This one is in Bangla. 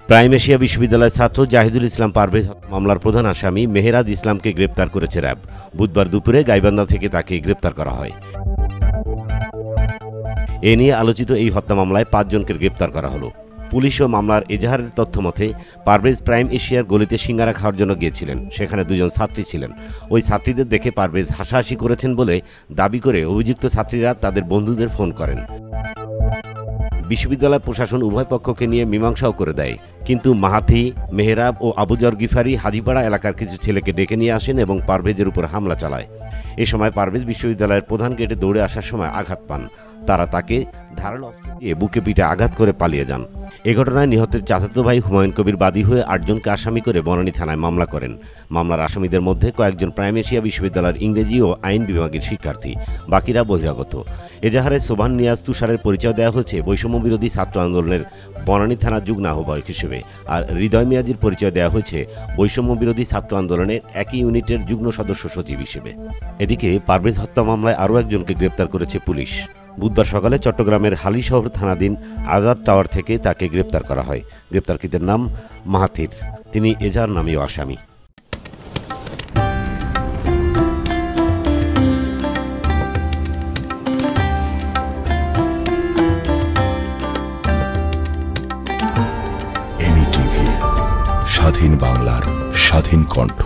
প্রাইম এশিয়া বিশ্ববিদ্যালয়ের ছাত্র জাহিদুল ইসলাম পারভেজ মামলার প্রধান আসামি মেহেরাজ ইসলামকে গ্রেপ্তার করেছে র্যাব। বুধবার দুপুরে গাইবান্ধা থেকে তাকে গ্রেপ্তার করা হয়। এ নিয়ে আলোচিত এই হত্যা মামলায় 5 জনকে গ্রেপ্তার করা হলো। পুলিশ ও মামলার এজাহারের তথ্য মতে পারভেজ প্রাইম এশিয়ার গলিতে সিঙ্গারা খাওয়ার জন্য গিয়েছিলেন। সেখানে 2 জন ছাত্রী ছিলেন। ওই ছাত্রীদের দেখে পারভেজ হাসাহাসি করেছেন বলে দাবি করে অভিযুক্ত ছাত্রীরা তাদের বন্ধুদের ফোন করেন। বিশ্ববিদ্যালয় প্রশাসন উভয় পক্ষকে নিয়ে মীমাংসাও করে দেয়, কিন্তু মাহাথি, মেহরাব ও আবুজর গিফারি হাজিপাড়া এলাকার কিছু ছেলেকে ডেকে নিয়ে আসেন এবং পারভেজের উপর হামলা চালায়। এ সময় পারভেজ বিশ্ববিদ্যালয়ের প্রধান গেটে দৌড়ে আসার সময় আঘাত পান। তারা তাকে ধারালো অস্ত্র দিয়ে বুকে পিঠে আঘাত করে পালিয়ে যান। এ ঘটনায় নিহতের চাচাতো ভাই হুমায়ুন কবির বাদী হয়ে 8 জনকে আসামি করে বনানী থানায় মামলা করেন। মামলার আসামিদের মধ্যে কয়েকজন প্রাইম এশিয়া বিশ্ববিদ্যালয়ের ইংরেজি ও আইন বিভাগের শিক্ষার্থী, বাকিরা বহিরাগত। এজাহারে সোভান নিয়াজ তুষারের পরিচয় দেওয়া হয়েছে বৈষম্য বিরোধী ছাত্র আন্দোলনের বনানী থানার যুগ্ম আহ্বায়ক হিসেবে, আর হৃদয় মিয়াজির পরিচয় দেওয়া হয়েছে বৈষম্য বিরোধী ছাত্র আন্দোলনের একই ইউনিটের যুগ্ম সদস্য সচিব হিসেবে। এদিকে পারভেজ হত্যা মামলায় আরও একজনকে গ্রেপ্তার করেছে পুলিশ। বুধবার সকালে চট্টগ্রামের হালিশহর থানাধীন আজাদ টাওয়ার থেকে তাকে গ্রেপ্তার করা হয়। গ্রেপ্তারকৃতের নাম মাহাথির। তিনি এজাহার নামীয় আসামি। এমি টিভি, স্বাধীন বাংলার স্বাধীন কণ্ঠ।